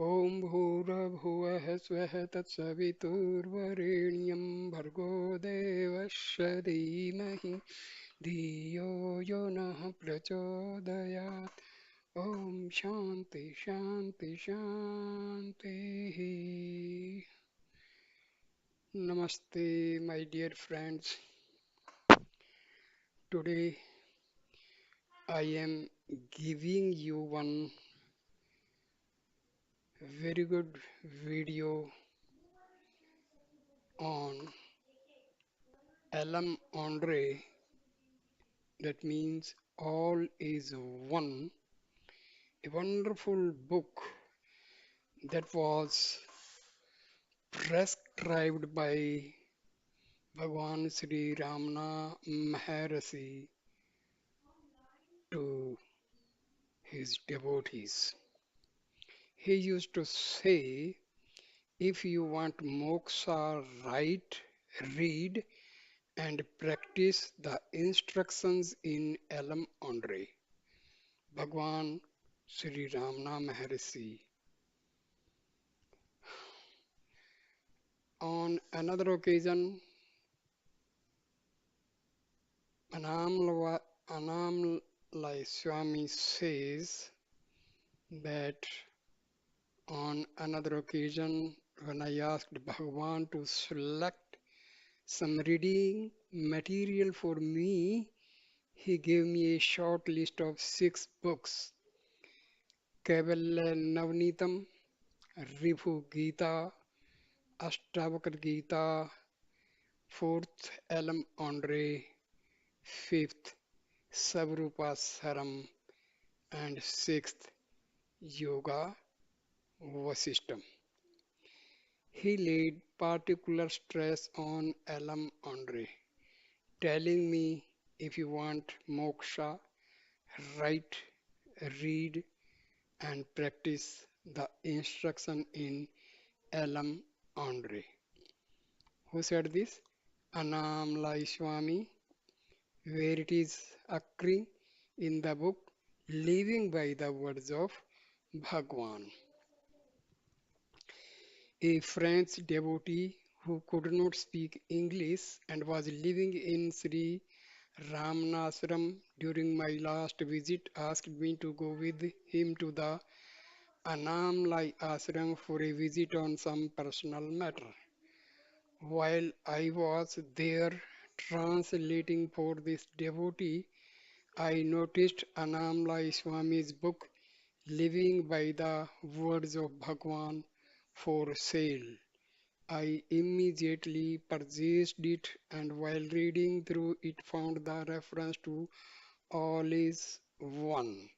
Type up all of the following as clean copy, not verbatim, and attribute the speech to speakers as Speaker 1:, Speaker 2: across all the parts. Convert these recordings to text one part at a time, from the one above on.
Speaker 1: ॐ भूर्भुवः स्वः तत्सवितुर्वरेण्यं भर्गो देवस्य धीमहि धियो यो नः प्रचोदयात् ॐ शान्ति शान्ति शान्तिः Namaste, my dear friends. Today I am giving you one very good video on Ellam Ondre, that means all is one, a wonderful book that was prescribed by Bhagwan Sri Ramana Maharshi to his devotees. He used to say, if you want moksha, write, read, and practice the instructions in Ellam Ondre. Bhagwan Sri Ramana Maharshi. On another occasion, Anamlai Swami says that on another occasion, when I asked Bhagwan to select some reading material for me, he gave me a short list of 6 books: Kaivalya Navnitam, Ribhu Gita, Ashtavakra Gita, fourth Ellam Ondre, fifth Savrupa Saram, and sixth Yoga Vasistam. He laid particular stress on Ellam Ondre, telling me, if you want moksha, write, read, and practice the instruction in Ellam Ondre. Who said this? Anamlai Swami, where it is occurring in the book Living by the Words of Bhagwan. A French devotee who could not speak English and was living in Sri Ramanaswaram during my last visit asked me to go with him to the Anamlai Ashram for a visit on some personal matter. While I was there translating for this devotee, I noticed Anamlai Swami's book Living by the Words of Bhagwan for sale. I immediately purchased it, and while reading through it found the reference to all is one.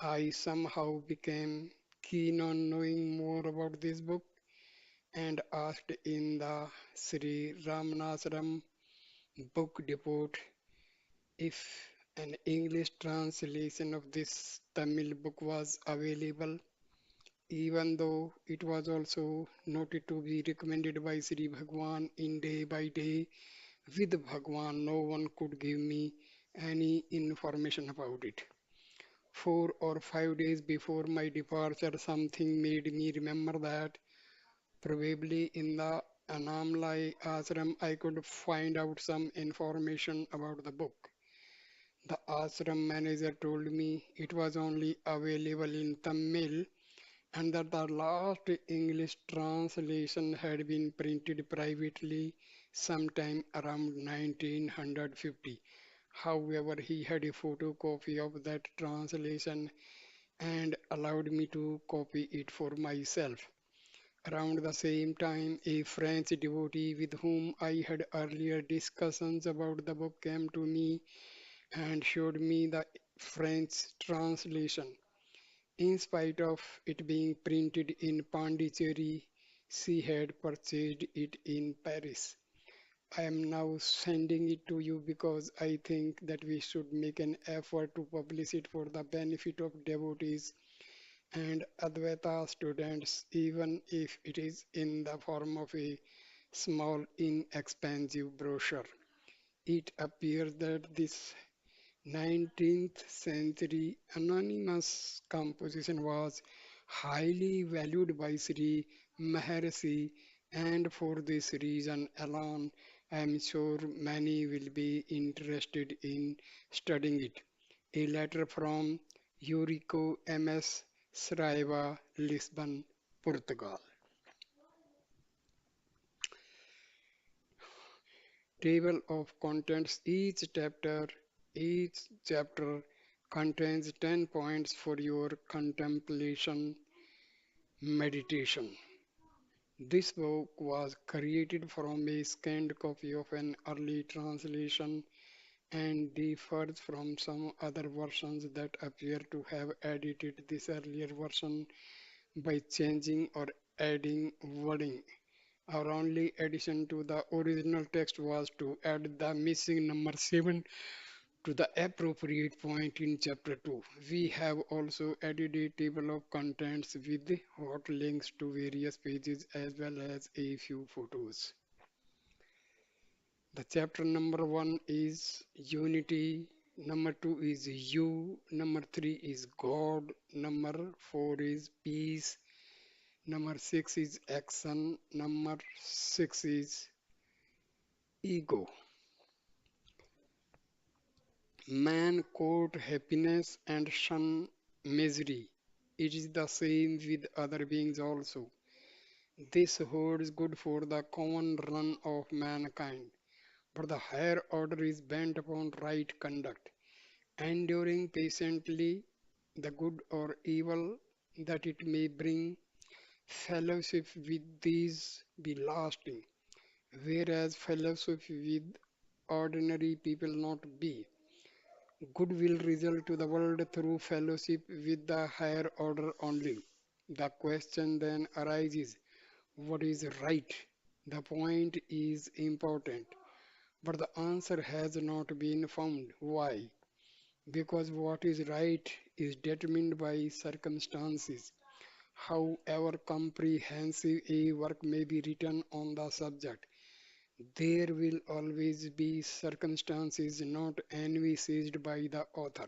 Speaker 1: I somehow became keen on knowing more about this book and asked in the Sri Ramanaswaram book depot if an English translation of this Tamil book was available, even though it was also noted to be recommended by Sri Bhagwan in Day by Day with Bhagwan. No one could give me any information about it. 4 or 5 days before my departure, something made me remember that probably in the Anamlai Ashram I could find out some information about the book. The ashram manager told me it was only available in Tamil and that the last English translation had been printed privately sometime around 1950. However, he had a photocopy of that translation and allowed me to copy it for myself. Around the same time, a French devotee with whom I had earlier discussions about the book came to me and showed me the French translation. In spite of it being printed in Pondicherry, she had purchased it in Paris. I am now sending it to you because I think that we should make an effort to publish it for the benefit of devotees and Advaita students, even if it is in the form of a small, inexpensive brochure. It appears that this 19th century anonymous composition was highly valued by Sri Maharshi, and for this reason alone, I am sure many will be interested in studying it. A letter from Eurico MS Saraiva, Lisbon, Portugal. Table of contents. Each chapter contains 10 points for your contemplation meditation. This book was created from a scanned copy of an early translation and differs from some other versions that appear to have edited this earlier version by changing or adding wording. Our only addition to the original text was to add the missing number 7 to the appropriate point in chapter 2. We have also added a table of contents with hot links to various pages as well as a few photos. The chapter number 1 is unity, number 2 is you, number 3 is God, number 4 is peace, number 6 is action, number 6 is ego. Man court happiness and shun misery. It is the same with other beings also. This holds good for the common run of mankind, but the higher order is bent upon right conduct, enduring patiently the good or evil that it may bring. Fellowship with these be lasting, whereas fellowship with ordinary people not be. Good will result to the world through fellowship with the higher order only. The question then arises, what is right? The point is important, but the answer has not been found. Why? Because what is right is determined by circumstances. However comprehensive a work may be written on the subject, there will always be circumstances not envisaged by the author.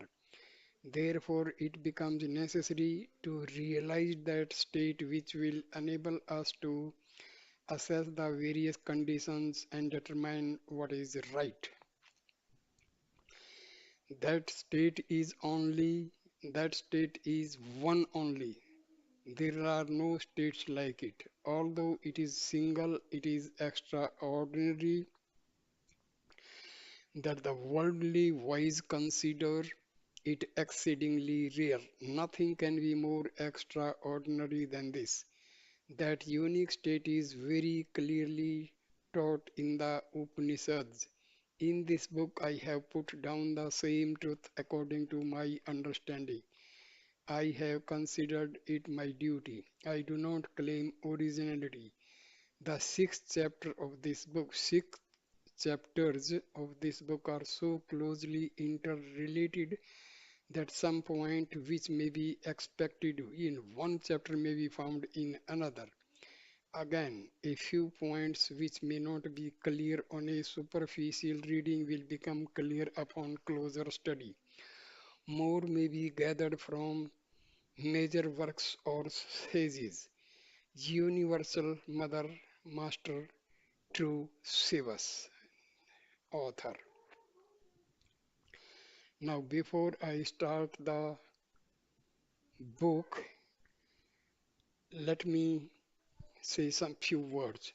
Speaker 1: Therefore, it becomes necessary to realize that state which will enable us to assess the various conditions and determine what is right. That state is only, that state is one only. There are no states like it. Although it is single, it is extraordinary that the worldly wise consider it exceedingly rare. Nothing can be more extraordinary than this. That unique state is very clearly taught in the Upanishads. In this book, I have put down the same truth according to my understanding. I have considered it my duty. I do not claim originality. The six chapters of this book are so closely interrelated that some point which may be expected in one chapter may be found in another. Again, a few points which may not be clear on a superficial reading will become clear upon closer study. More may be gathered from major works or sages. Universal Mother, Master, True Sivas, author. Now, before I start the book, let me say some few words.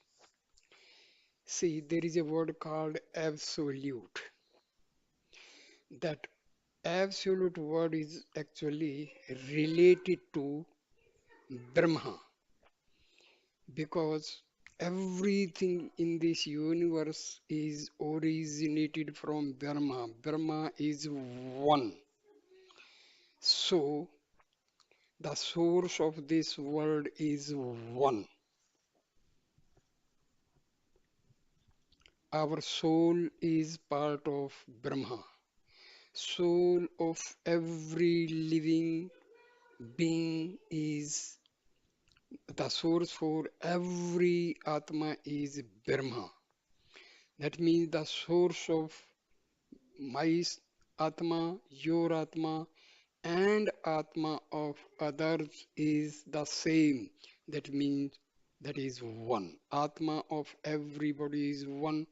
Speaker 1: See, there is a word called absolute. That absolute word is actually related to Brahma because everything in this universe is originated from Brahma. Brahma is one. So, the source of this world is one. Our soul is part of Brahma. Soul of every living being is the source for every Atma is Brahma. That means the source of my Atma, your Atma, and Atma of others is the same. That means that is one. Atma of everybody is one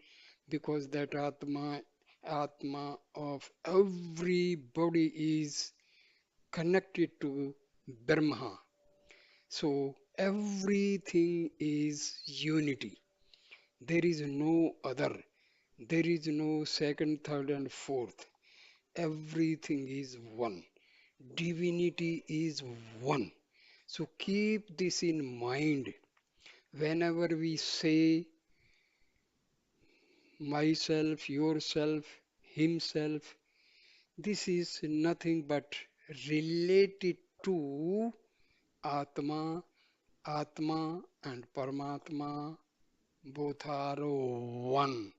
Speaker 1: because that Atma of everybody is connected to Brahma. So everything is unity. There is no other. There is no second, third, and fourth. Everything is one. Divinity is one. So keep this in mind whenever we say myself, yourself, himself. This is nothing but related to Atma, Atma and Paramatma both are one.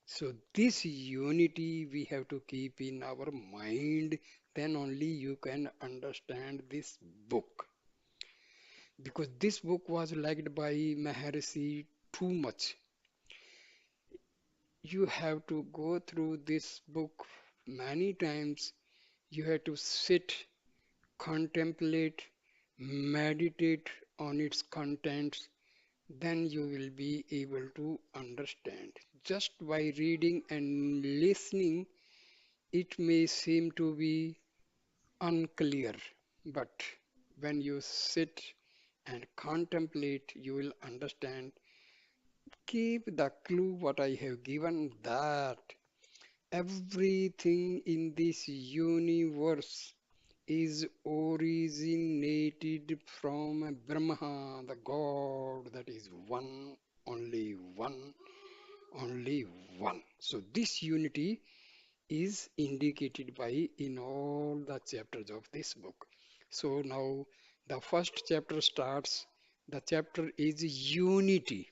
Speaker 1: So this unity we have to keep in our mind, then only you can understand this book. Because this book was liked by Maharshi too much. You have to go through this book many times. You have to sit, contemplate, meditate on its contents, then you will be able to understand. Just by reading and listening, it may seem to be unclear, but when you sit and contemplate, you will understand. Keep the clue what I have given that everything in this universe is originated from Brahma, the God that is one, only one, only one. So this unity is indicated by in all the chapters of this book. So now the first chapter starts. The chapter is unity.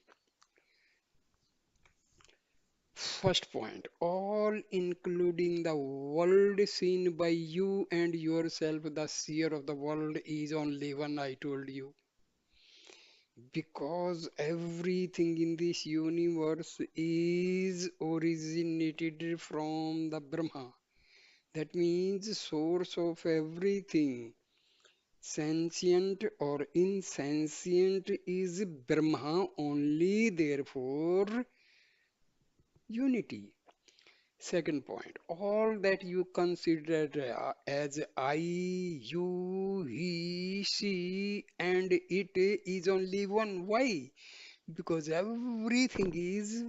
Speaker 1: First point, all including the world seen by you and yourself, the seer of the world is only one, I told you. Because everything in this universe is originated from the Brahma. That means source of everything. Sentient or insentient is Brahma only, therefore unity. Second point, all that you consider as I, you, he, she, and it is only one. Why? Because everything is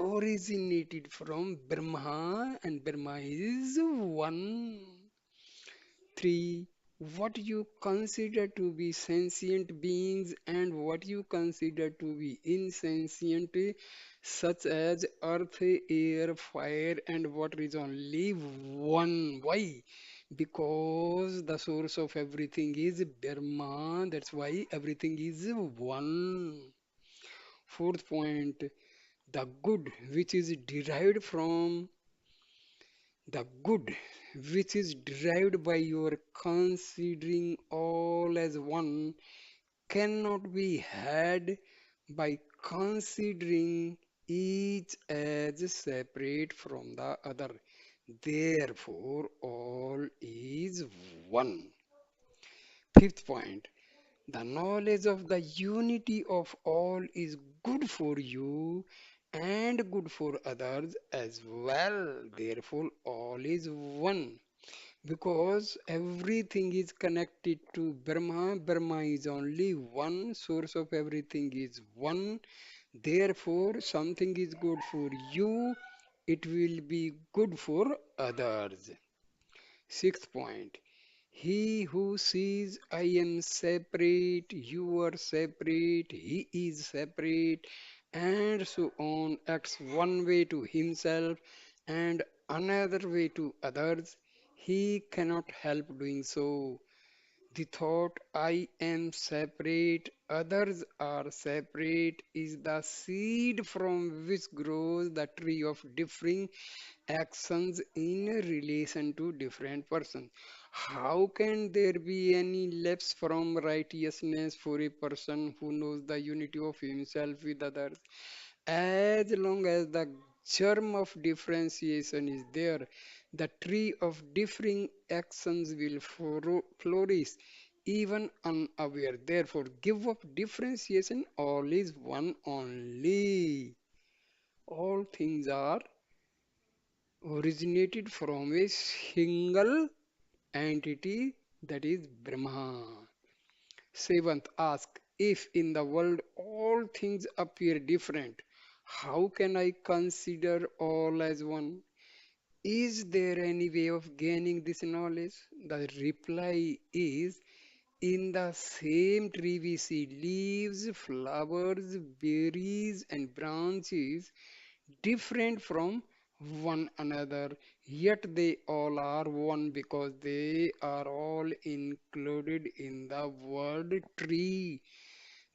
Speaker 1: originated from Brahma and Brahma is one. Three, what you consider to be sentient beings and what you consider to be insentient, such as earth, air, fire, and water is only one. Why? Because the source of everything is Brahma. That's why everything is one. Fourth point, the good which is derived from the good which is derived by your considering all as one cannot be had by considering each as separate from the other. Therefore, all is one. Fifth point, the knowledge of the unity of all is good for you and good for others as well. Therefore, all is one. Because everything is connected to Brahma. Brahma is only one. Source of everything is one. Therefore, something is good for you. It will be good for others. Sixth point. He who sees I am separate, you are separate, he is separate, and so on, acts one way to himself and another way to others, he cannot help doing so. The thought I am separate, others are separate is the seed from which grows the tree of differing actions in relation to different persons. How can there be any lapse from righteousness for a person who knows the unity of himself with others? As long as the germ of differentiation is there, The tree of differing actions will flourish even unaware. Therefore, give up differentiation, all is one only. All things are originated from a single entity, that is Brahma. Seventh, ask if in the world all things appear different, how can I consider all as one? Is there any way of gaining this knowledge? The reply is, in the same tree we see leaves, flowers, berries, and branches different from one another, yet they all are one because they are all included in the word tree.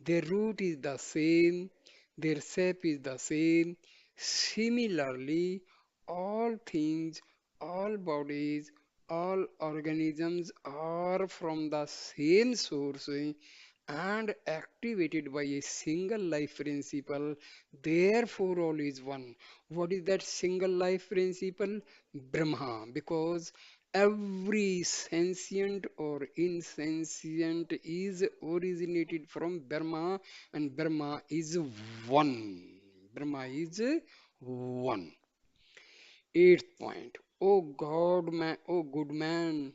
Speaker 1: Their root is the same, their shape is the same. Similarly, all things, all bodies, all organisms are from the same source and activated by a single life principle. Therefore, all is one. What is that single life principle? Brahma. Because every sentient or insentient is originated from Brahma, and Brahma is one. Brahma is one. Eighth point. Oh God, man, oh good man,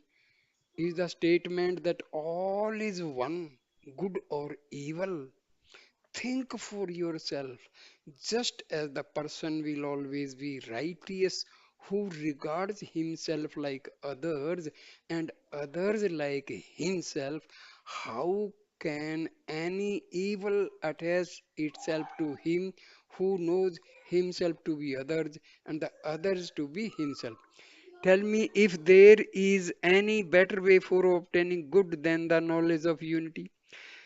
Speaker 1: is the statement that all is one, good or evil. Think for yourself. Just as the person will always be righteous who regards himself like others and others like himself, how can any evil attach itself to him who knows himself to be others and the others to be himself? Tell me if there is any better way for obtaining good than the knowledge of unity.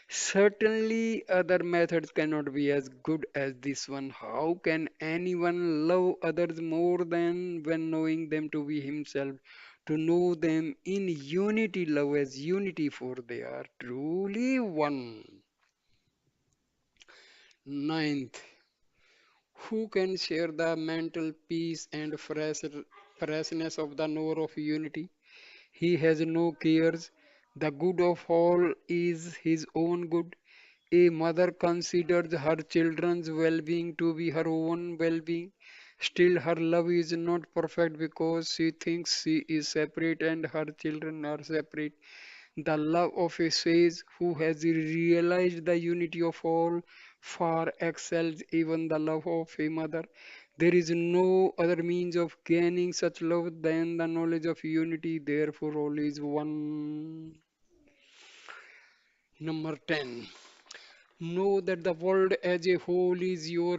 Speaker 1: Certainly, other methods cannot be as good as this one. How can anyone love others more than when knowing them to be himself? To know them in unity, love as unity, for they are truly one. Ninth, who can share the mental peace and freshness of the knower of unity? He has no cares. The good of all is his own good. A mother considers her children's well being to be her own well being. Still, her love is not perfect because she thinks she is separate and her children are separate. The love of a sage who has realized the unity of all far excels even the love of a mother. There is no other means of gaining such love than the knowledge of unity, therefore, all is one. Number 10. Know that the world as a whole is your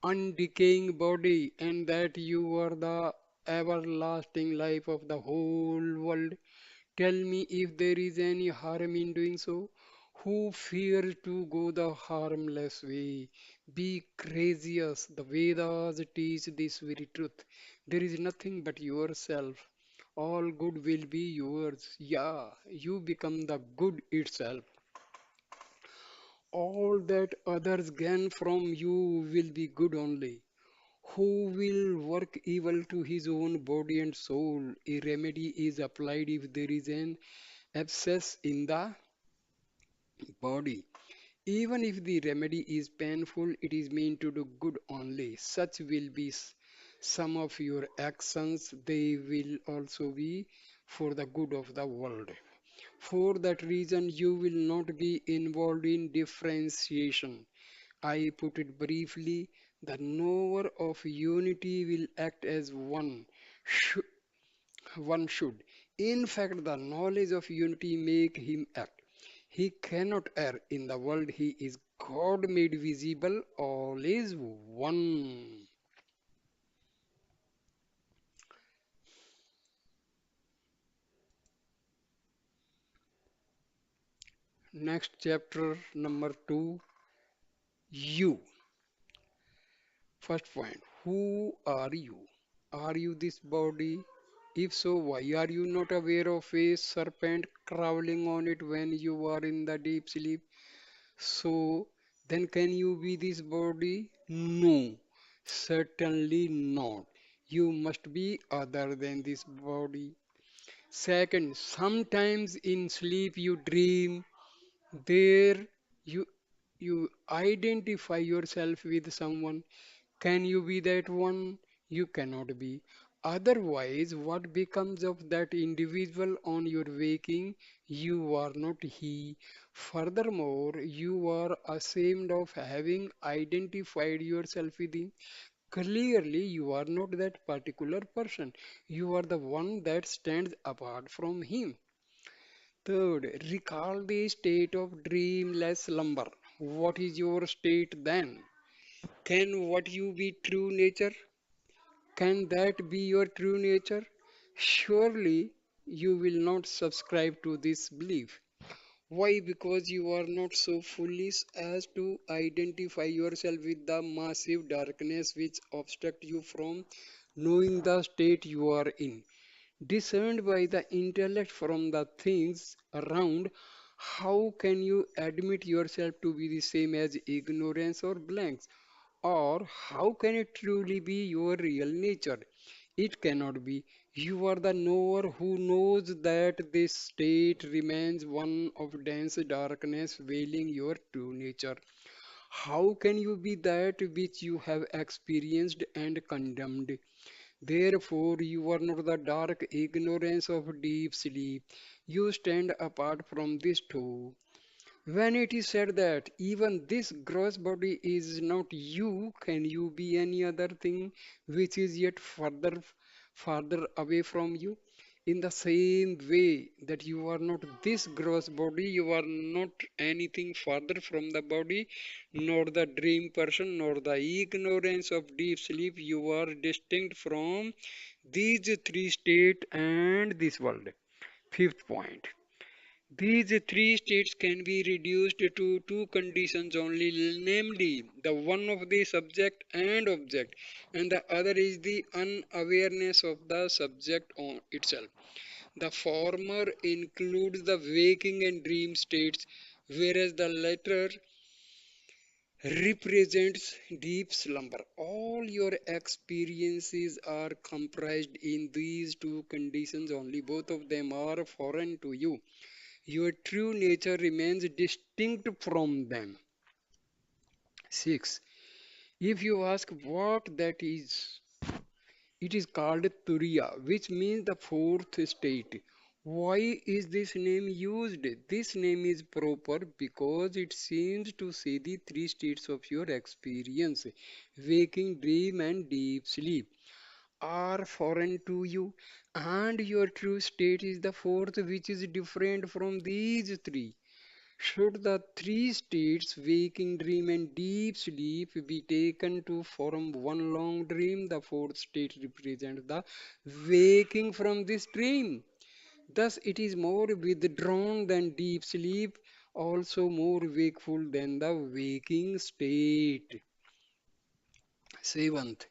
Speaker 1: undecaying body and that you are the everlasting life of the whole world. Tell me if there is any harm in doing so. Who fears to go the harmless way? Be courageous. The Vedas teach this very truth. There is nothing but yourself. All good will be yours. Yeah, you become the good itself. All that others gain from you will be good only. Who will work evil to his own body and soul? A remedy is applied if there is an abscess in the body. Even if the remedy is painful, it is meant to do good only. Such will be some of your actions. They will also be for the good of the world. For that reason, you will not be involved in differentiation. I put it briefly, the knower of unity will act as one. One should. In fact, the knowledge of unity make him act. He cannot err. In the world he is God made visible, all is one. Next chapter number 2, you. First point, who are you? Are you this body? If so, why are you not aware of a serpent crawling on it when you are in the deep sleep? So, then can you be this body? No, certainly not. You must be other than this body. Second, sometimes in sleep you dream. There you you identify yourself with someone. Can you be that one? You cannot be. Otherwise, what becomes of that individual on your waking? You are not he. Furthermore, you are ashamed of having identified yourself with him. Clearly, you are not that particular person. You are the one that stands apart from him. Third, recall the state of dreamless slumber. What is your state then? Can what you be true nature? Can that be your true nature? Surely you will not subscribe to this belief. Why? Because you are not so foolish as to identify yourself with the massive darkness which obstruct you from knowing the state you are in. Discerned by the intellect from the things around, how can you admit yourself to be the same as ignorance or blanks? Or how can it truly be your real nature? It cannot be. You are the knower who knows that this state remains one of dense darkness veiling your true nature. How can you be that which you have experienced and condemned? Therefore, you are not the dark ignorance of deep sleep. You stand apart from this too. When it is said that even this gross body is not you, can you be any other thing which is yet farther away from you? In the same way that you are not this gross body, you are not anything farther from the body, nor the dream person, nor the ignorance of deep sleep. You are distinct from these three states and this world. Fifth point. These three states can be reduced to two conditions only, namely the one of the subject and object, and the other is the unawareness of the subject on itself. The former includes the waking and dream states, whereas the latter represents deep slumber. All your experiences are comprised in these two conditions only. Both of them are foreign to you. Your true nature remains distinct from them. 6. If you ask what that is, it is called Turiya, which means the fourth state. Why is this name used? This name is proper because it seems to say the three states of your experience, waking, dream, and deep sleep, are foreign to you, and your true state is the fourth, which is different from these three. Should the three states, waking dream and deep sleep, be taken to form one long dream, the fourth state represents the waking from this dream. Thus, it is more withdrawn than deep sleep, also more wakeful than the waking state. Seventh,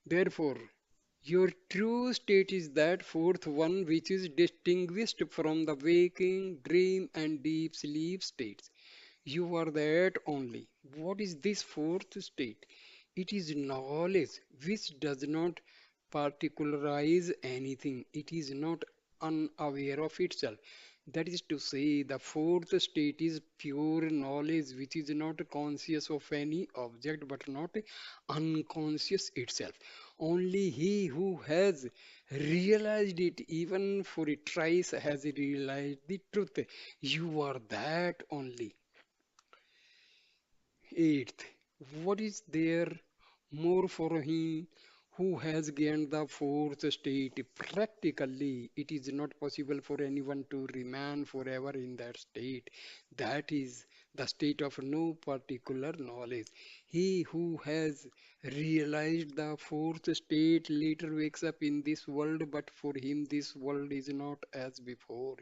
Speaker 1: therefore, your true state is that fourth one which is distinguished from the waking, dream, and deep sleep states. You are that only. What is this fourth state? It is knowledge which does not particularize anything. It is not unaware of itself. That is to say, the fourth state is pure knowledge which is not conscious of any object but not unconscious itself. Only he who has realized it, even for a trace, has realized the truth. You are that only. Eighth, what is there more for him who has gained the fourth state? Practically, it is not possible for anyone to remain forever in that state. That is the state of no particular knowledge. He who has realized the fourth state later wakes up in this world, but for him, this world is not as before.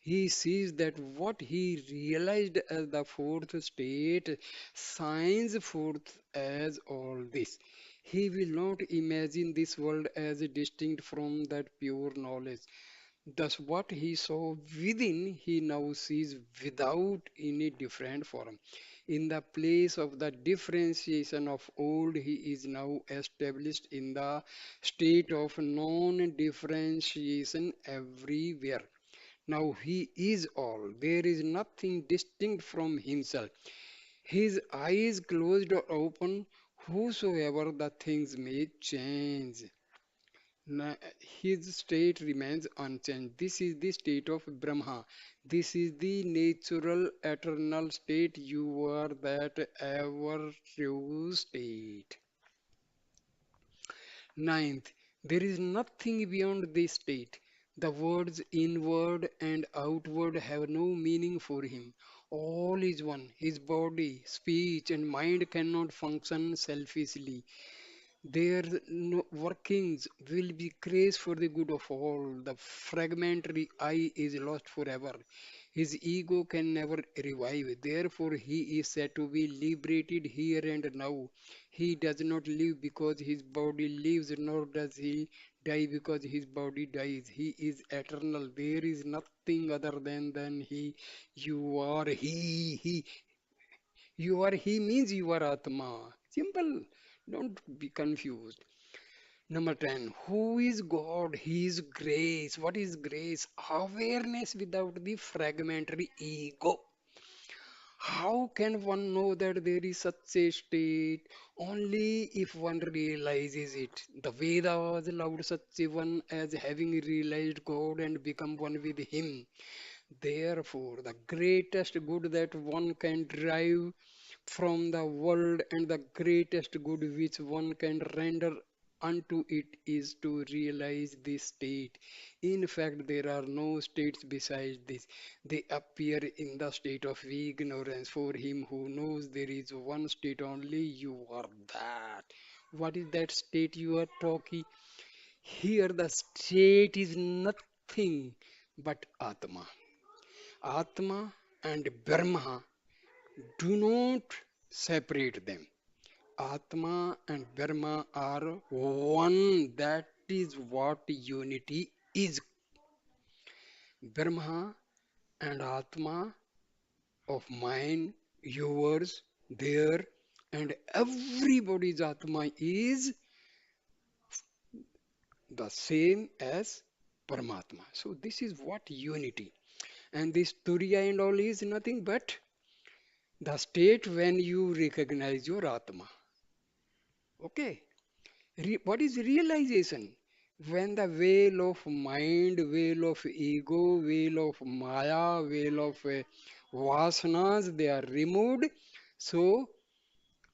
Speaker 1: He sees that what he realized as the fourth state shines forth as all this. He will not imagine this world as distinct from that pure knowledge. Thus, what he saw within, he now sees without any different form. In the place of the differentiation of old, he is now established in the state of non differentiation everywhere. Now he is all. There is nothing distinct from himself. His eyes closed or open, whosoever the things may change. His state remains unchanged. This is the state of Brahma. This is the natural eternal state. You are that ever true state. Ninth, there is nothing beyond this state. The words inward and outward have no meaning for him. All is one. His body, speech, and mind cannot function selfishly. Their workings will be praised for the good of all. The fragmentary I is lost forever. His ego can never revive. Therefore, he is said to be liberated here and now. He does not live because his body lives, nor does he die because his body dies. He is eternal. There is nothing other than he. You are he. You are he means you are Atma. Simple. Don't be confused. Number 10. Who is God? He is grace. What is grace? Awareness without the fragmentary ego. How can one know that there is such a state? Only if one realizes it. The Vedas allowed such a one as having realized God and become one with Him. Therefore, the greatest good that one can derive from the world and the greatest good which one can render unto it is to realize this state. In fact, there are no states besides this. They appear in the state of ignorance. For him who knows there is one state only, you are that. What is that state you are talking? Here, the state is nothing but Atma. Atma and Brahma, do not separate them. Atma and Brahma are one. That is what unity is. Brahma and Atma of mine, yours, there, and everybody's Atma is the same as Paramatma. So this is what unity. And this Turiya and all is nothing but the state when you recognize your Atma. Okay. What is realization? When the veil of mind, veil of ego, veil of maya, veil of vasanas, they are removed. So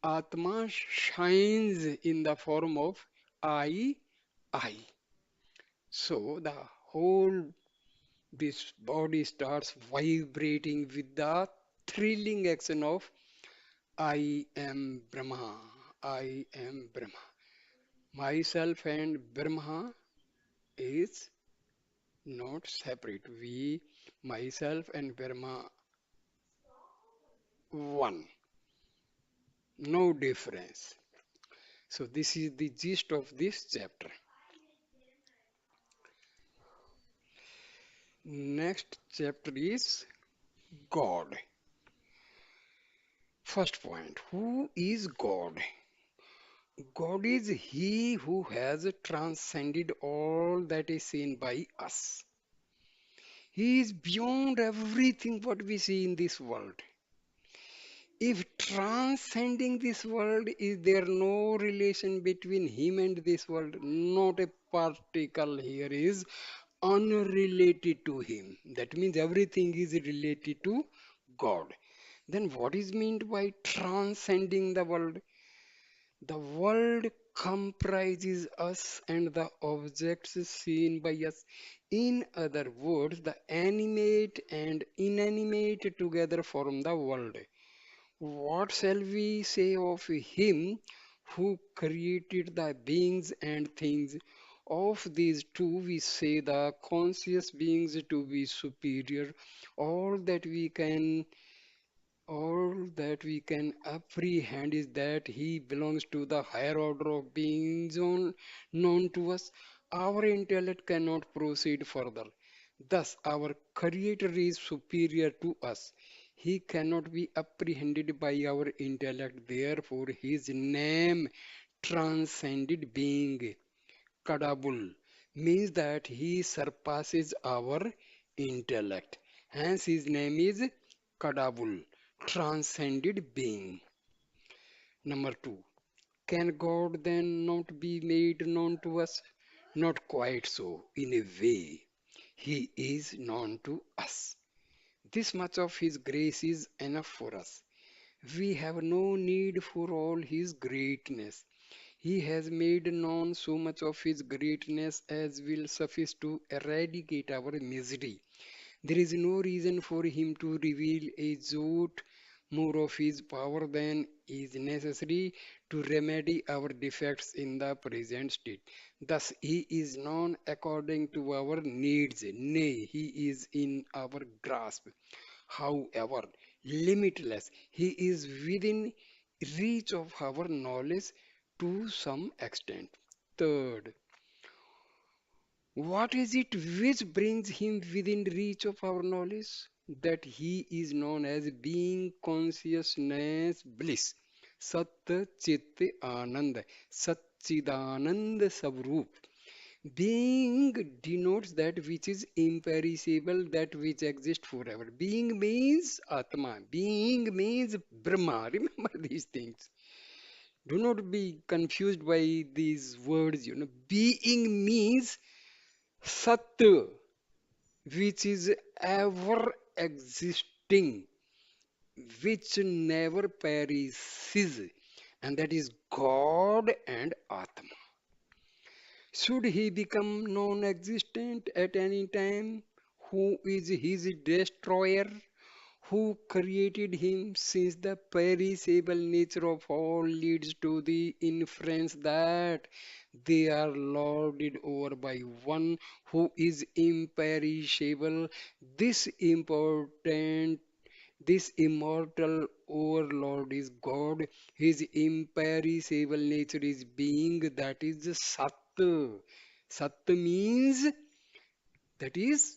Speaker 1: Atma shines in the form of I, I. So the whole this body starts vibrating with the thrilling action of I am Brahma. I am Brahma. Myself and Brahma is not separate. We, myself and Brahma, one. No difference. So this is the gist of this chapter. Next chapter is God. First point, who is God? God is He who has transcended all that is seen by us. He is beyond everything what we see in this world. If transcending this world, is there no relation between him and this world? Not a particle here is unrelated to him. That means everything is related to God. Then what is meant by transcending the world? The world comprises us and the objects seen by us. In other words, the animate and inanimate together form the world. What shall we say of him who created the beings and things? Of these two, we say the conscious beings to be superior. All that we can all that we can apprehend is that he belongs to the higher order of beings known to us. Our intellect cannot proceed further. Thus, our Creator is superior to us. He cannot be apprehended by our intellect. Therefore, his name transcended being. Kadabul means that he surpasses our intellect. Hence, his name is Kadabul, transcended being. Number two, can God then not be made known to us? Not quite so. In a way, he is known to us. This much of his grace is enough for us. We have no need for all his greatness. He has made known so much of his greatness as will suffice to eradicate our misery. There is no reason for him to reveal a jot more of his power than is necessary to remedy our defects in the present state. Thus, he is known according to our needs, nay, he is in our grasp. However, limitless, he is within reach of our knowledge to some extent. Third, what is it which brings him within reach of our knowledge? That he is known as being consciousness bliss. Sat Chit Anand. Satchidanand Savrup. Being denotes that which is imperishable, that which exists forever. Being means Atma. Being means Brahma. Remember these things. Do not be confused by these words. Being means Sat, which is ever existing, which never perishes, and that is God and Atma. Should he become non existent at any time? Who is his destroyer? Who created him, since the perishable nature of all leads to the inference that they are lorded over by one who is imperishable. This important this immortal overlord is God. His imperishable nature is being, that is Sat. Sat means that is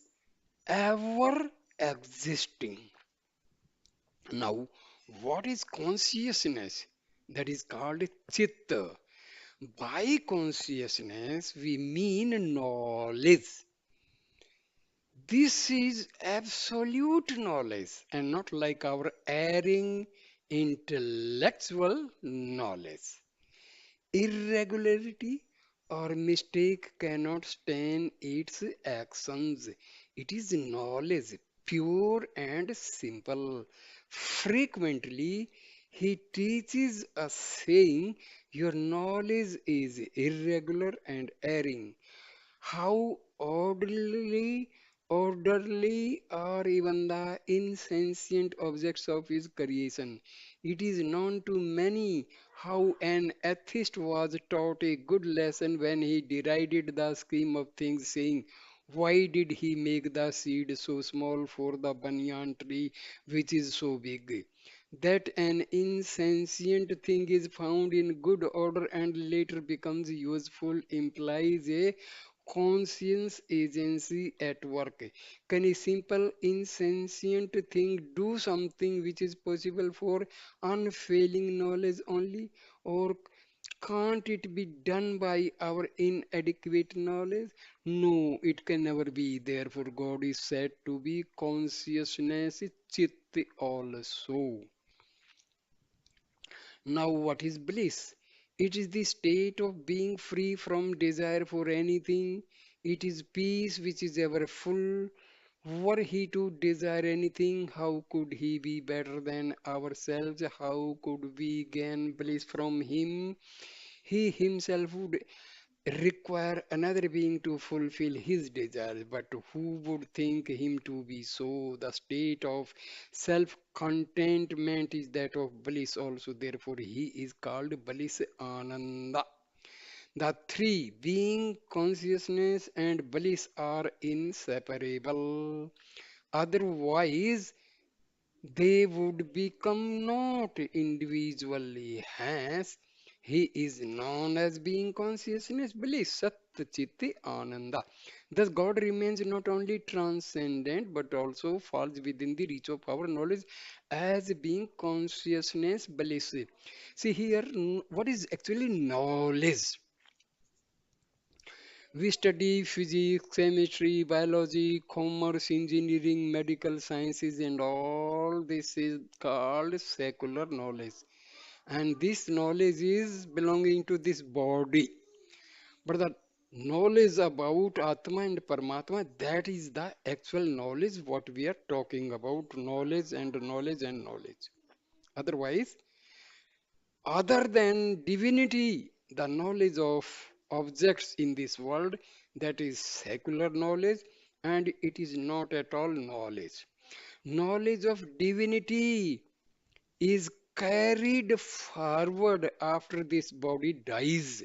Speaker 1: ever existing. Now, what is consciousness? That is called chitta. By consciousness, we mean knowledge. This is absolute knowledge and not like our erring intellectual knowledge. Irregularity or mistake cannot stain its actions. It is knowledge, pure and simple. Frequently, he teaches us saying, your knowledge is irregular and erring. How orderly are even the insentient objects of his creation. It is known to many how an atheist was taught a good lesson when he derided the scheme of things, saying, why did he make the seed so small for the banyan tree which is so big? That an insentient thing is found in good order and later becomes useful implies a conscience agency at work. Can a simple insentient thing do something which is possible for unfailing knowledge only? Or can't it be done by our inadequate knowledge? No, it can never be. Therefore, God is said to be consciousness, chit also. Now, what is bliss? It is the state of being free from desire for anything. It is peace which is ever full. Were he to desire anything, how could he be better than ourselves? How could we gain bliss from him? He himself would require another being to fulfill his desires, but who would think him to be so? The state of self contentment is that of bliss also, therefore, he is called bliss ananda. The three, being, consciousness, and bliss, are inseparable. Otherwise, they would become not individually. Hence, he is known as being consciousness, bliss, sat, chit, ananda. Thus, God remains not only transcendent but also falls within the reach of our knowledge as being consciousness bliss. See here, what is actually knowledge? We study physics, chemistry, biology, commerce, engineering, medical sciences, and all this is called secular knowledge. And this knowledge is belonging to this body. But the knowledge about Atma and Paramatma, that is the actual knowledge what we are talking about. Knowledge and knowledge and knowledge. Otherwise, other than divinity, the knowledge of objects in this world, that is secular knowledge, and it is not at all knowledge. Knowledge of divinity is carried forward after this body dies.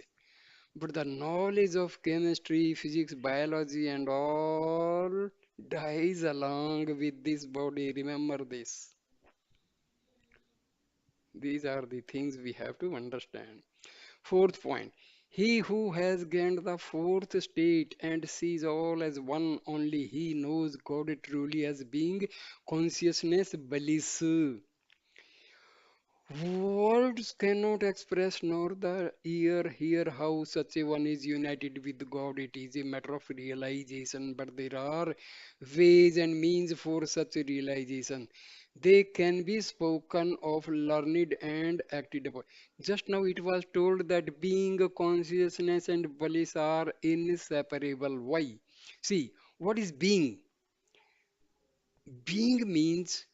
Speaker 1: But the knowledge of chemistry, physics, biology, and all dies along with this body. Remember this. These are the things we have to understand. Fourth point. He who has gained the fourth state and sees all as one, only he knows God truly as being consciousness bliss. Words cannot express nor the ear hear how such a one is united with God. It is a matter of realization, but there are ways and means for such realization. They can be spoken of, learned, and acted upon. Just now it was told that being, consciousness, and bliss are inseparable. Why? See, what is being? Being means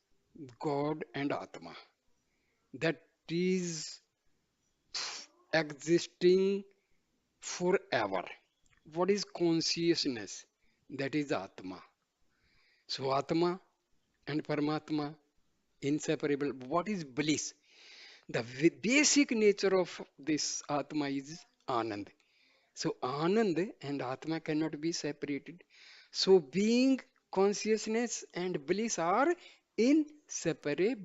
Speaker 1: God and Atma. That is existing forever. What is consciousness? That is Atma. So Atma and Paramatma inseparable. What is bliss? The basic nature of this Atma is Anand. So Anand and Atma cannot be separated. So being, consciousness, and bliss are inseparable.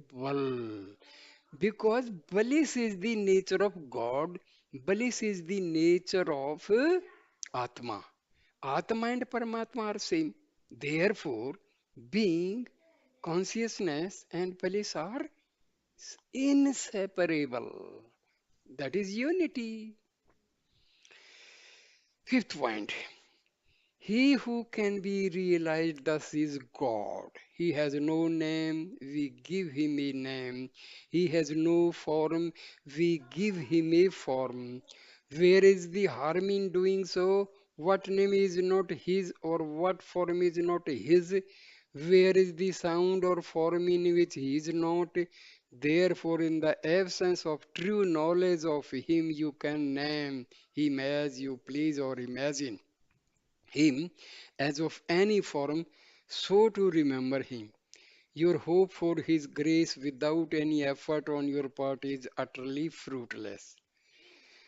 Speaker 1: Because bliss is the nature of God, bliss is the nature of Atma. Atma and Paramatma are same. Therefore, being, consciousness, and bliss are inseparable. That is unity. Fifth point. He who can be realized thus is God. He has no name, we give him a name. He has no form, we give him a form. Where is the harm in doing so? What name is not his or what form is not his? Where is the sound or form in which he is not? Therefore, in the absence of true knowledge of him, you can name him as you please or imagine him as of any form, so to remember him. Your hope for his grace without any effort on your part is utterly fruitless.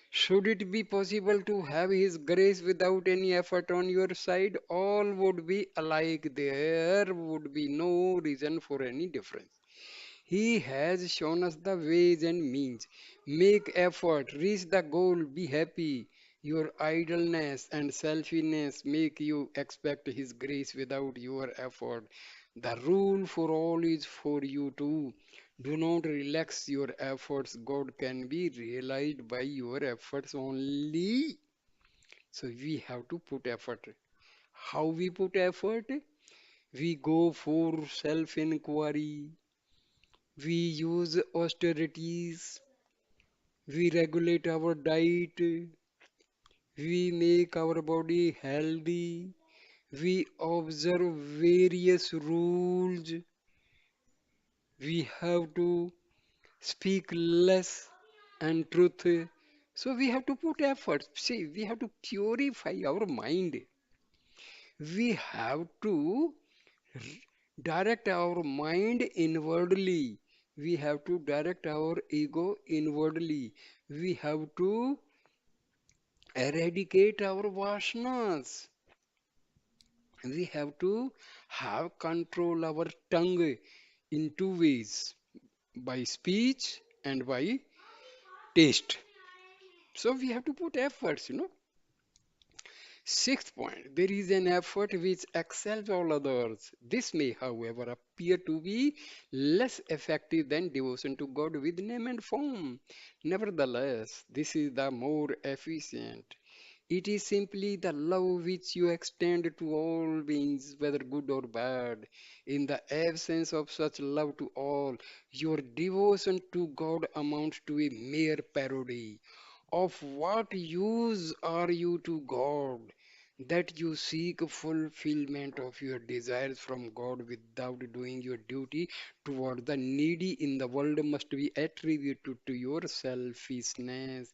Speaker 1: Should it be possible to have his grace without any effort on your side, all would be alike. There would be no reason for any difference. He has shown us the ways and means. Make effort, reach the goal, be happy. Your idleness and selfishness make you expect His grace without your effort. The rule for all is for you too. Do not relax your efforts. God can be realized by your efforts only. So we have to put effort. How we put effort? We go for self inquiry, we use austerities, we regulate our diet, we make our body healthy, we observe various rules, we have to speak less and truth. So we have to put effort. See, we have to purify our mind. We have to direct our mind inwardly. We have to direct our ego inwardly. We have to eradicate our vasanas. We have to have control our tongue in two ways, by speech and by taste. So we have to put efforts. Sixth point, there is an effort which excels all others. This may, however, appear to be less effective than devotion to God with name and form. Nevertheless, this is the more efficient. It is simply the love which you extend to all beings, whether good or bad. In the absence of such love to all, your devotion to God amounts to a mere parody. Of what use are you to God that you seek fulfillment of your desires from God without doing your duty toward the needy in the world must be attributed to your selfishness.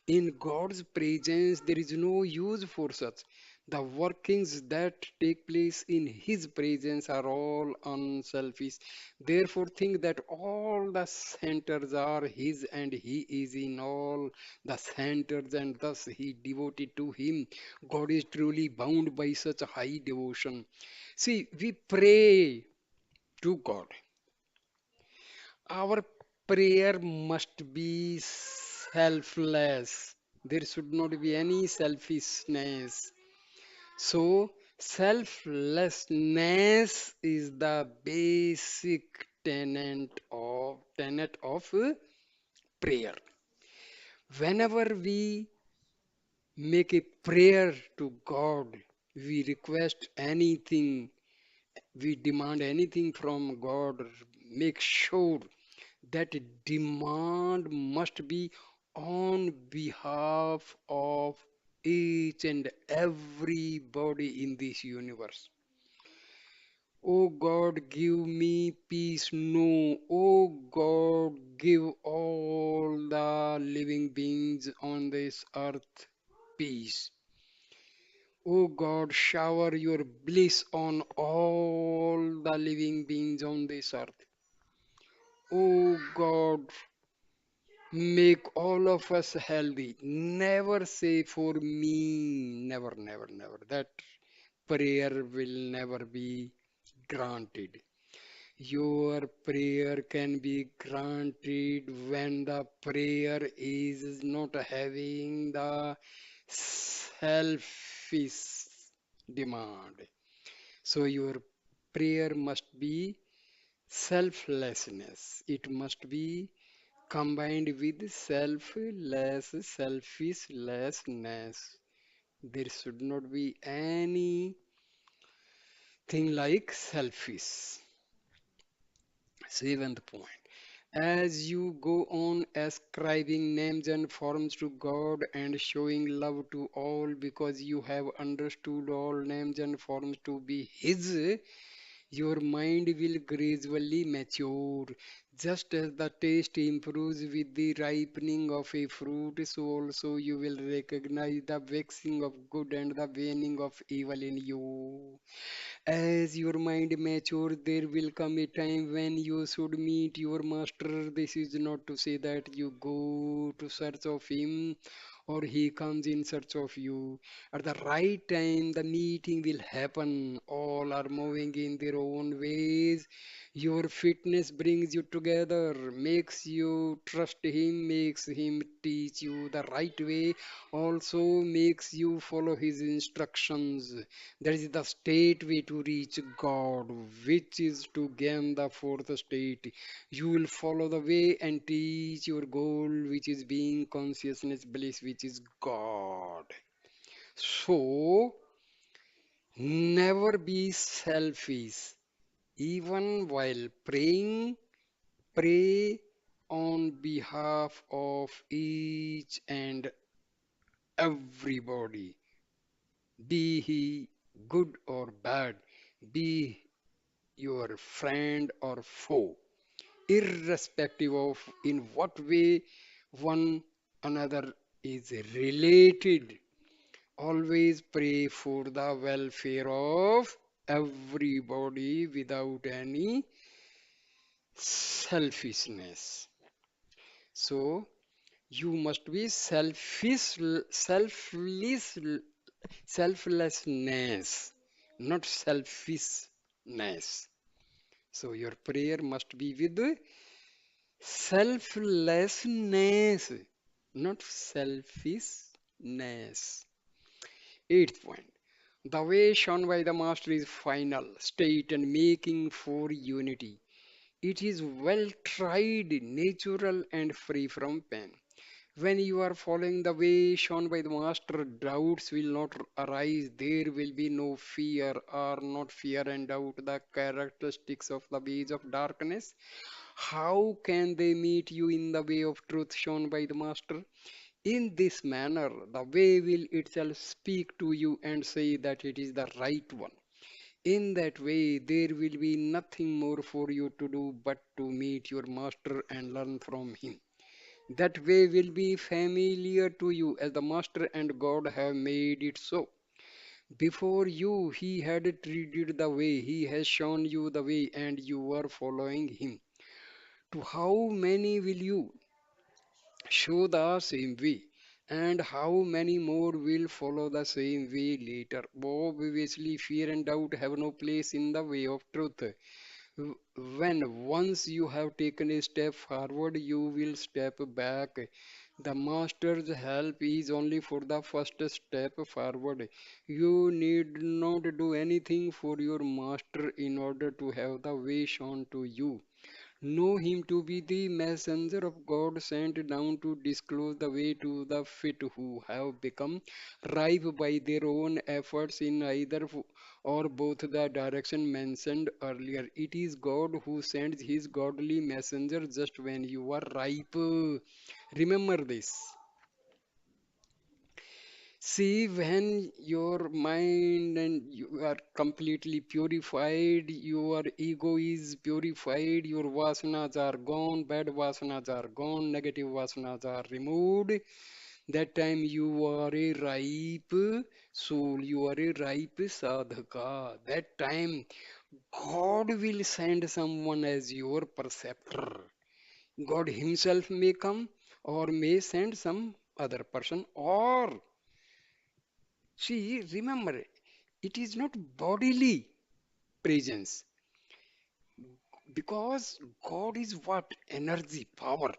Speaker 1: In God's presence, there is no use for such. The workings that take place in His presence are all unselfish. Therefore, think that all the centers are His and He is in all the centers, and thus He devoted to Him. God is truly bound by such high devotion. See, we pray to God. Our prayer must be selfless. There should not be any selfishness. So, selflessness is the basic tenet of prayer. Whenever we make a prayer to God, we request anything, we demand anything from God, make sure that demand must be on behalf of each and everybody in this universe. Oh God, give me peace. No, oh God, give all the living beings on this earth peace. Oh God, shower your bliss on all the living beings on this earth. Oh God, make all of us healthy. Never say for me. Never, never, never. That prayer will never be granted. Your prayer can be granted when the prayer is not having the selfish demand. So your prayer must be selflessness. It must be combined with selfishness. There should not be anything like selfish. Seventh point. As you go on ascribing names and forms to God and showing love to all because you have understood all names and forms to be His, your mind will gradually mature. Just as the taste improves with the ripening of a fruit, so also you will recognize the waxing of good and the waning of evil in you. As your mind matures, there will come a time when you should meet your master. This is not to say that you go to search of him or he comes in search of you. At the right time, the meeting will happen. All are moving in their own ways. Your fitness brings you together, makes you trust him, makes him teach you the right way, also makes you follow his instructions. That is the state way to reach God, which is to gain the fourth state. You will follow the way and teach your goal, which is being consciousness bliss, which is God. So, never be selfish. Even while praying, pray on behalf of each and everybody, be he good or bad, be your friend or foe, irrespective of in what way one another is related. Always pray for the welfare of everybody without any selfishness. So you must be selflessness, not selfishness. So your prayer must be with selflessness, not selfishness. Eighth point. The way shown by the Master is final, state, and making for unity. It is well tried, natural, and free from pain. When you are following the way shown by the Master, doubts will not arise. There will be no fear, or not fear and doubt, the characteristics of the ways of darkness. How can they meet you in the way of truth shown by the Master? In this manner, the way will itself speak to you and say that it is the right one. In that way, there will be nothing more for you to do but to meet your Master and learn from him. That way will be familiar to you as the Master and God have made it so. Before you, he had treated the way, he has shown you the way, and you are following him. To how many will you show the same way? And how many more will follow the same way later? Obviously, fear and doubt have no place in the way of truth. When once you have taken a step forward, you will step back. The master's help is only for the first step forward. You need not do anything for your master in order to have the way shown to you. Know him to be the messenger of God sent down to disclose the way to the fit who have become ripe by their own efforts in either or both the direction mentioned earlier. It is God who sends his godly messenger just when you are ripe. Remember this. See, when your mind and you are completely purified, your ego is purified, your vasanas are gone, bad vasanas are gone, negative vasanas are removed. That time you are a ripe soul, you are a ripe sadhaka. That time God will send someone as your preceptor. God Himself may come or may send some other person, or see, remember, it is not bodily presence because God is what? Energy, power.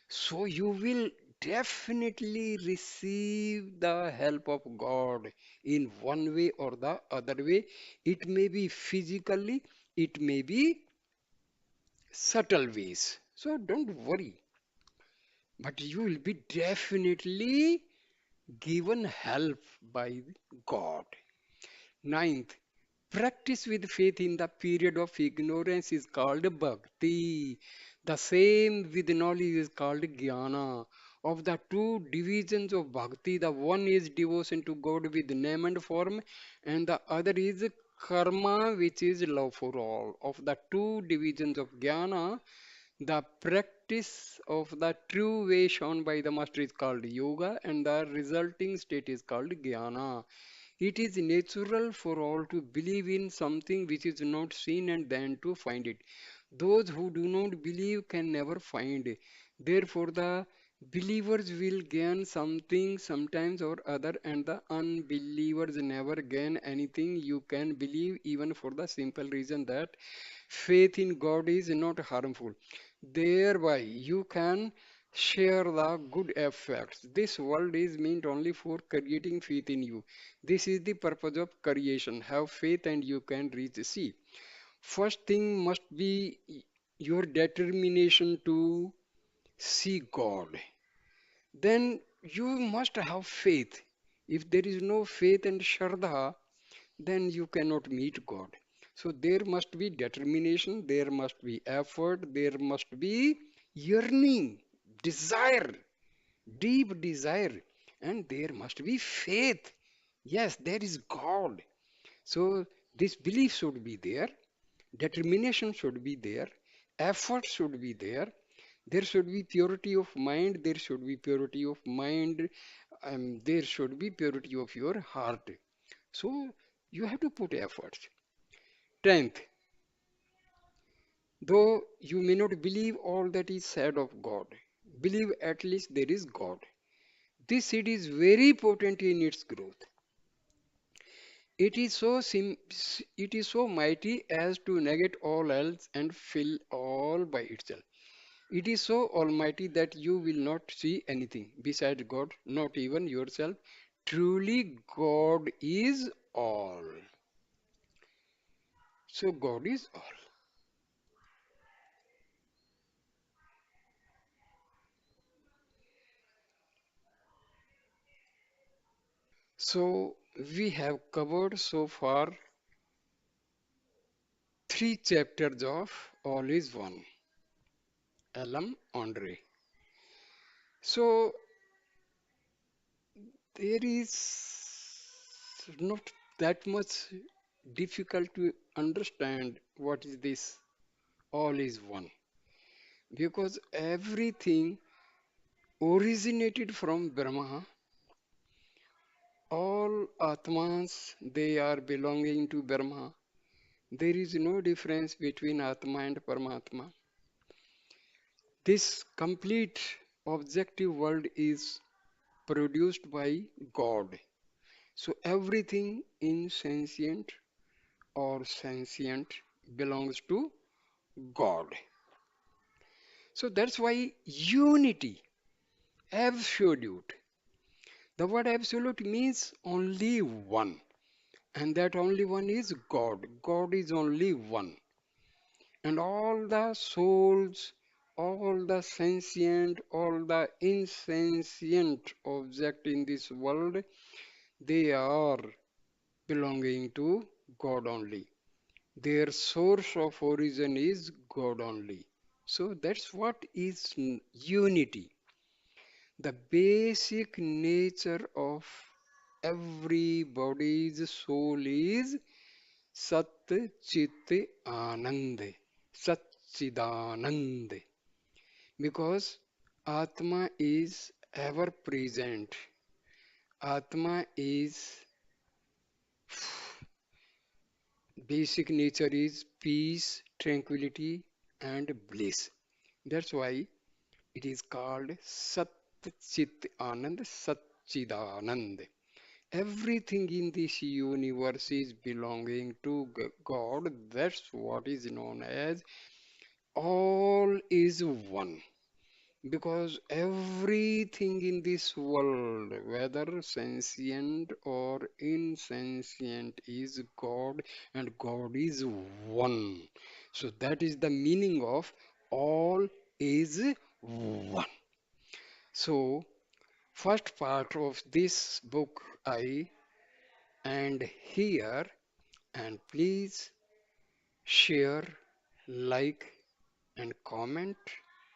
Speaker 1: So you will definitely receive the help of God in one way or the other way. It may be physically, it may be subtle ways. So don't worry, but you will be definitely given help by God. Ninth, practice with faith in the period of ignorance is called bhakti. The same with knowledge is called jnana. Of the two divisions of bhakti, the one is devotion to God with name and form, and the other is karma, which is love for all. Of the two divisions of jnana, the practice of the true way shown by the master is called yoga, and the resulting state is called jnana. It is natural for all to believe in something which is not seen and then to find it. Those who do not believe can never find. Therefore, the believers will gain something sometimes or other, and the unbelievers never gain anything. You can believe even for the simple reason that faith in God is not harmful. Thereby, you can share the good effects. This world is meant only for creating faith in you. This is the purpose of creation. Have faith and you can reach. See, first thing must be your determination to see God. Then you must have faith. If there is no faith and shraddha, then you cannot meet God. So there must be determination, there must be effort, there must be yearning, desire, deep desire, and there must be faith. Yes, there is God. So this belief should be there, determination should be there, effort should be there. There should be purity of mind, there should be purity of mind, there should be purity of your heart. So you have to put efforts. 10th, though you may not believe all that is said of God, believe at least there is God. This seed is very potent in its growth. It is it is so mighty as to negate all else and fill all by itself. It is so almighty that you will not see anything besides God, not even yourself. truly God is all. So God is all. So we have covered so far three chapters of All is One, Ellam, Ondre. So there is not that much difficult to understand what is this All is One, because everything originated from Brahma. All Atmas, they are belonging to Brahma. There is no difference between Atma and Paramatma. This complete objective world is produced by God. So everything insentient or sentient belongs to God. So that's why unity, absolute. The word absolute means only one, and that only one is God. God is only one. And all the souls, all the sentient, all the insentient object in this world, they are belonging to God only. Their source of origin is God only. So that's what is unity. The basic nature of everybody's soul is Sat Chit Anand, Satchidanand. Because Atma is ever present. Atma is basic nature is peace, tranquility, and bliss. That's why it is called Sat Chit Anand, Satchidanand. Everything in this universe is belonging to God. That's what is known as all is one. Because everything in this world, whether sentient or insentient, is God, and God is one. So that is the meaning of all is one. So first part of this book I end here, and please share, like, and comment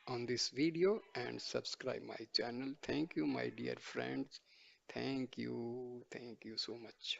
Speaker 1: on this video and subscribe my channel. Thank you, my dear friends. Thank you so much.